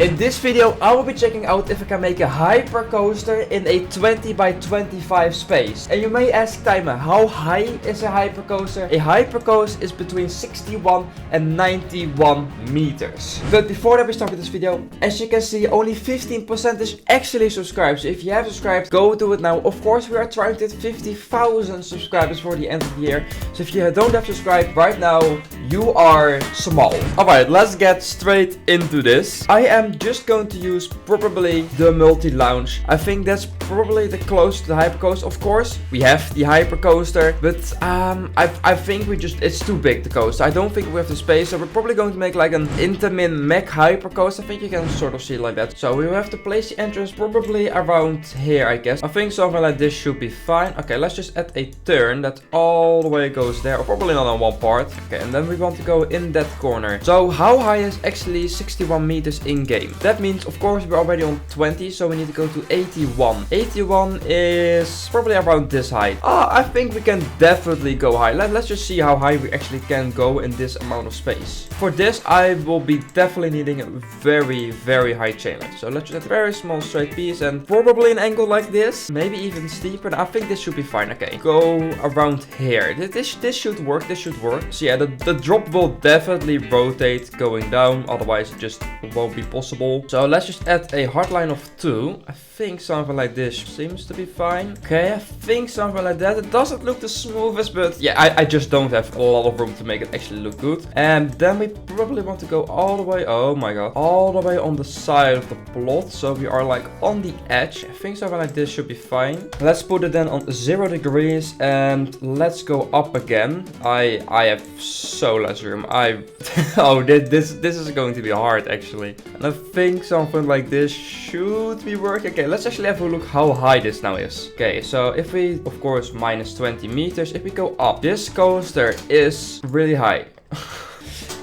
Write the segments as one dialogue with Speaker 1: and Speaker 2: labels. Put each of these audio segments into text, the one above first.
Speaker 1: In this video, I will be checking out if I can make a hypercoaster in a 20 by 25 space. And you may ask, Timer, how high is a hypercoaster? A hypercoaster is between 61 and 91 meters. But before that we start with this video, as you can see, only 15% is actually subscribed. So if you have subscribed, go do it now. Of course, we are trying to hit 50,000 subscribers for the end of the year. So if you don't have subscribed right now, you are small. Alright, let's get straight into this. I am just going to use probably the multi-launch. I think that's probably the closest to the hypercoaster. Of course, we have the hypercoaster, but I think it's too big, the coaster. I don't think we have the space, so we're probably going to make like an Intamin mech hypercoaster. I think you can sort of see it like that. So we will have to place the entrance probably around here, I guess. I think something like this should be fine. Okay, let's just add a turn that all the way goes there, or probably not on one part. Okay, and then we want to go in that corner. So how high is actually 61 meters in game? That means, of course, we're already on 20, so we need to go to 81. 81 is probably around this height. I think we can definitely go high. Let's just see how high we actually can go in this amount of space. For this, I will be definitely needing a very, very high chain length. So let's just add a very small straight piece and probably an angle like this, maybe even steeper. I think this should be fine. Okay, go around here. This should work. This should work. So yeah, the drop will definitely rotate going down. Otherwise, it just won't be possible. So let's just add a hard line of 2. I think something like this seems to be fine. Okay, I think something like that. It doesn't look the smoothest, but yeah, I just don't have a lot of room to make it actually look good. And then we probably want to go all the way, oh my god, all the way on the side of the plot. So we are like on the edge. I think something like this should be fine. Let's put it then on 0 degrees and let's go up again. I have so less room. Oh, this is going to be hard actually. And I think something like this should be working. Okay, let's actually have a look how high this now is. Okay, so if we, of course, minus 20 meters, if we go up, this coaster is really high.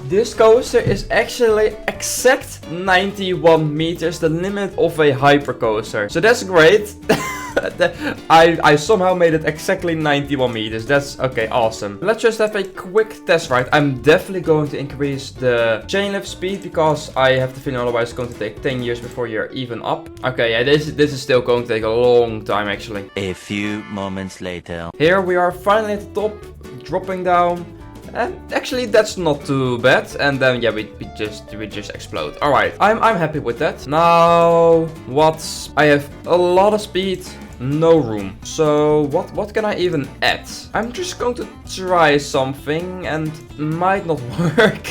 Speaker 1: This coaster is actually exact 91 meters, the limit of a hypercoaster. So that's great. I somehow made it exactly 91 meters. That's okay, awesome. Let's just have a quick test ride. I'm definitely going to increase the chain lift speed because I have the feeling otherwise it's going to take 10 years before you're even up. Okay, yeah, this is still going to take a long time actually.
Speaker 2: A few moments later.
Speaker 1: Here we are finally at the top, dropping down. And actually that's not too bad. And then yeah, we just explode. Alright, I'm happy with that. Now I have a lot of speed, no room. So what can I even add? I'm just going to try something and might not work.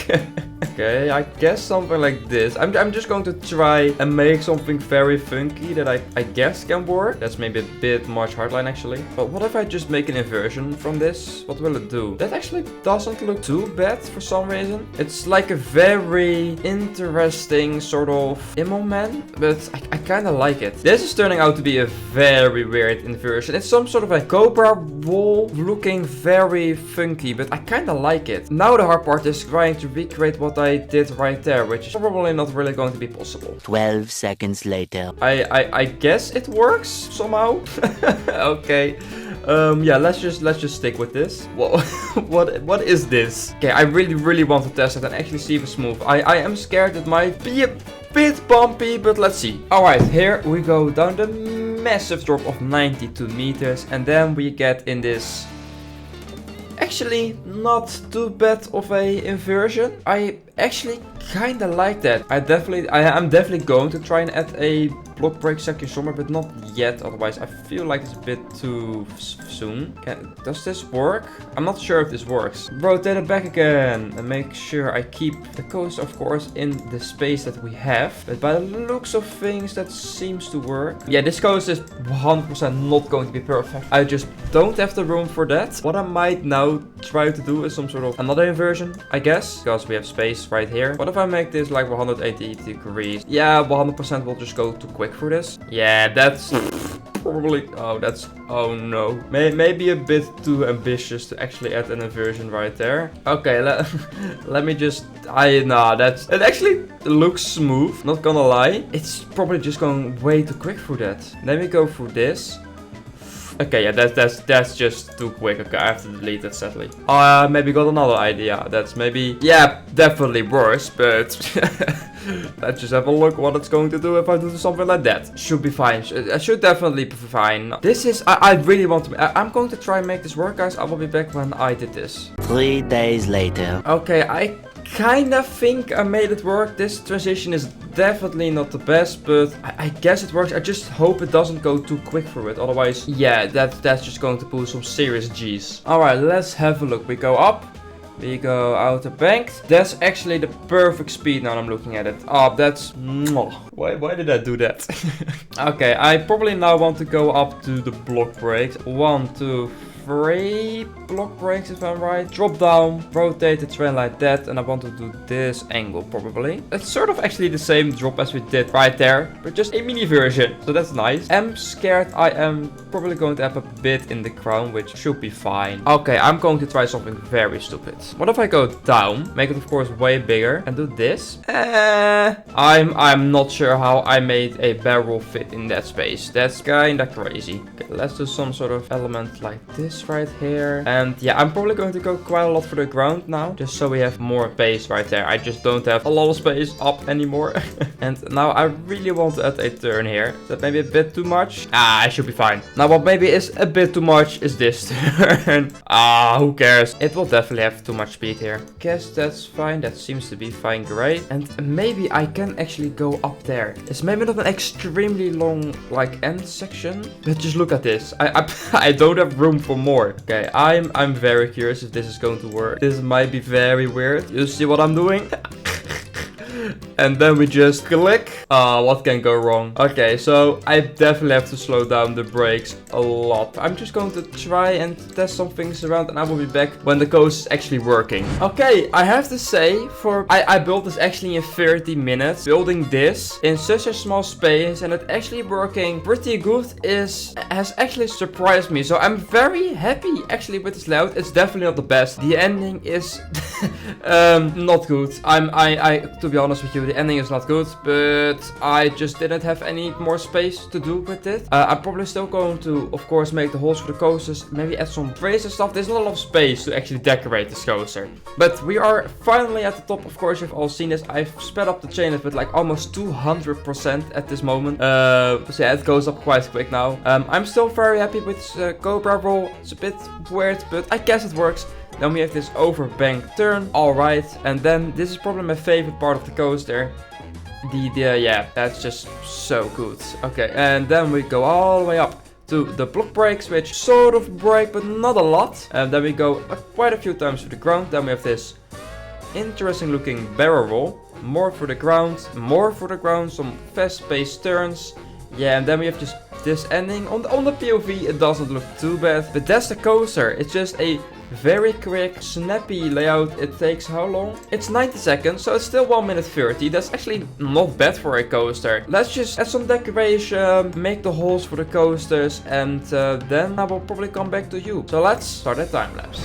Speaker 1: Okay, I guess something like this. I'm just going to try and make something very funky that I guess can work. That's maybe a bit much hardline actually. But what if I just make an inversion from this? What will it do? That actually doesn't look too bad for some reason. It's like a very interesting sort of Immo Man, but I kind of like it. This is turning out to be a very weird inversion. It's some sort of a cobra wall looking very funky, but I kind of like it. Now the hard part is trying to recreate what I did right there, which is probably not really going to be possible.
Speaker 2: 12 seconds later.
Speaker 1: I guess it works somehow. Okay. Yeah, let's just stick with this. What is this? Okay, I really want to test it and actually see if it's smooth. I am scared it might be a bit bumpy, but let's see. Alright, here we go down the massive drop of 92 meters, and then we get in this actually not too bad of a inversion. I actually kind of like that. I'm definitely going to try and add a block break section somewhere, but not yet. Otherwise, I feel like it's a bit too soon. Does this work? I'm not sure if this works. Rotate it back again and make sure I keep the coaster, of course, in the space that we have. But by the looks of things, that seems to work. Yeah, this coaster is 100% not going to be perfect. I just don't have the room for that. What I might now try to do is some sort of another inversion, I guess, because we have space right here. What if I make this like 180 degrees? Yeah, 100% will just go too quick for this. Yeah, that's probably, oh no. Maybe a bit too ambitious to actually add an inversion right there. Okay, let me just, it actually looks smooth, not gonna lie. It's probably just going way too quick for that. Then we go through this. Okay, yeah, that's just too quick. Okay, I have to delete it, sadly. Maybe got another idea. That's maybe, yeah, definitely worse, but let's just have a look what it's going to do if I do something like that. Should be fine. I should definitely be fine. This is, I really want to, I'm going to try and make this work, guys. I will be back when I did this.
Speaker 2: 3 days later.
Speaker 1: Okay, I kind of think I made it work. This transition is definitely not the best, but I guess it works. I just hope it doesn't go too quick through it. Otherwise, yeah, that's just going to pull some serious G's. Alright, let's have a look. We go up. We go outer banked. That's actually the perfect speed now I'm looking at it. Oh, that's... Why did I do that? Okay, I probably now want to go up to the block breaks. 1, 2, 3 block breaks if I'm right. Drop down, rotate the train like that, and I want to do this angle probably. It's sort of actually the same drop as we did right there, but just a mini version. So that's nice. I'm scared I am probably going to have a bit in the crown, which should be fine. Okay, I'm going to try something very stupid. What if I go down, make it of course way bigger, and do this? I'm not sure how I made a barrel fit in that space. That's kinda crazy. Okay, let's do some sort of element like this right here. And yeah, I'm probably going to go quite a lot for the ground now, just so we have more space right there. I just don't have a lot of space up anymore. And now I really want to add a turn here. Is that maybe a bit too much? I should be fine. Now what maybe is a bit too much is this turn. Who cares? It will definitely have too much speed here. Guess that's fine. That seems to be fine. Great. And maybe I can actually go up there. It's maybe not an extremely long like end section, but just look at this. I don't have room for more. Okay, I'm very curious if this is going to work. This might be very weird. You see what I'm doing? And then we just click. What can go wrong? Okay, so I definitely have to slow down the brakes a lot. I'm just going to try and test some things around, and I will be back when the coast is actually working. Okay, I have to say, I built this actually in 30 minutes. Building this in such a small space and it actually working pretty good has actually surprised me. So I'm very happy actually with this layout. It's definitely not the best. The ending is not good. To be honest with you, the ending is not good, but I just didn't have any more space to do with it. I'm probably still going to, of course, make the holes for the coasters, maybe add some trays and stuff. There's not a lot of space to actually decorate this coaster. But we are finally at the top. Of course, you've all seen this. I've sped up the chain with like almost 200% at this moment. So yeah, it goes up quite quick now. I'm still very happy with this Cobra roll. It's a bit weird, but I guess it works. Then we have this overbank turn. Alright, and then this is probably my favorite part of the coaster. Yeah, that's just so good. Okay, and then we go all the way up to the block breaks, which sort of break, but not a lot. And then we go quite a few times to the ground. Then we have this interesting looking barrel roll. More for the ground, some fast-paced turns. Yeah, and then we have just this ending. On the POV, it doesn't look too bad, but that's the coaster. It's just a very quick, snappy layout. It takes how long? It's 90 seconds, so it's still 1 minute 30. That's actually not bad for a coaster. Let's just add some decoration, make the holes for the coasters, and then I will probably come back to you. So let's start a time lapse.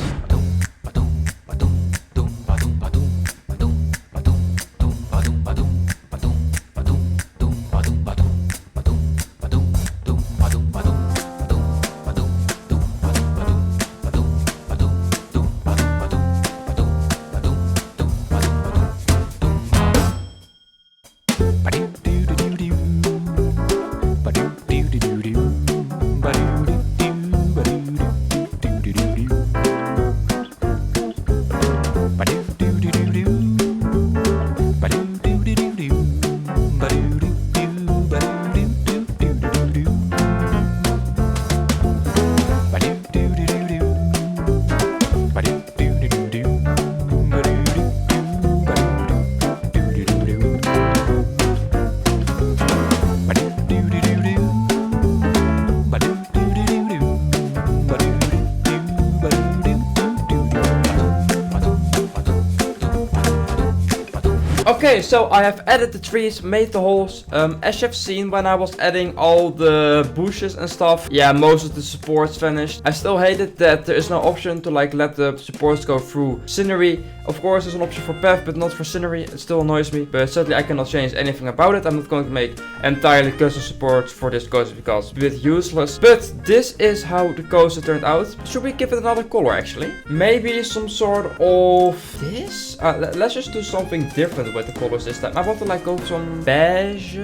Speaker 1: Okay, so I have added the trees, made the holes. As you've seen when I was adding all the bushes and stuff, yeah, most of the supports vanished. I still hate it that there is no option to like let the supports go through scenery. Of course, there's an option for path, but not for scenery. It still annoys me, but certainly I cannot change anything about it. I'm not going to make entirely custom supports for this coaster because it's a bit useless. But this is how the coaster turned out. Should we give it another color actually? Maybe some sort of this? Let's just do something different with the colors this time. I want to like go some beige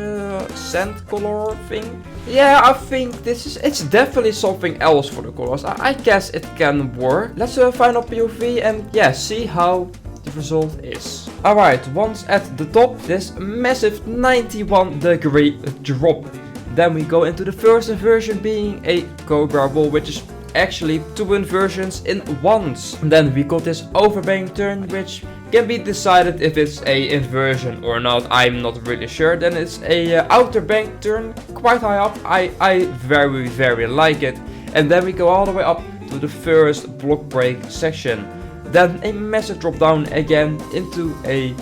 Speaker 1: sand color thing. Yeah, I think it's definitely something else for the colors. I guess it can work. Let's do a final POV and yeah, see how the result is. Alright, once at the top, this massive 91-degree drop. Then we go into the first inversion being a Cobra wall, which is actually 2 inversions in once. And then we got this overbank turn, which can be decided if it's a inversion or not. I'm not really sure. Then it's a outer bank turn, quite high up. I very like it. And then we go all the way up to the first block break section. Then a massive drop down again into a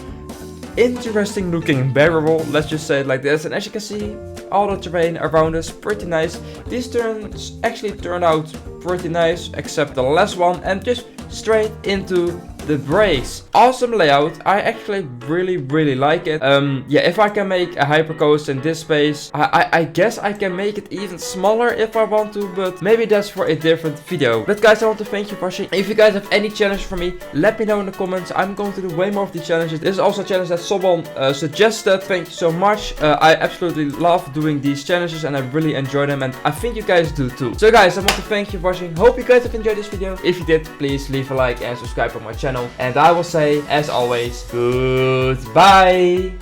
Speaker 1: interesting looking barrel, let's just say it like this. And as you can see, all the terrain around us pretty nice. These turns actually turned out pretty nice, except the last one, and just straight into the brakes. Awesome layout. I actually really like it. Yeah, if I can make a hypercoaster in this space, I guess I can make it even smaller if I want to, but maybe that's for a different video. But guys, I want to thank you for watching. If you guys have any challenge for me, let me know in the comments. I'm going to do way more of these challenges. This is also a challenge that someone suggested. Thank you so much. I absolutely love doing these challenges and I really enjoy them, and I think you guys do too. So guys, I want to thank you for watching. Hope you guys have enjoyed this video. If you did, please leave a like and subscribe on my channel. And I will say, as always, goodbye.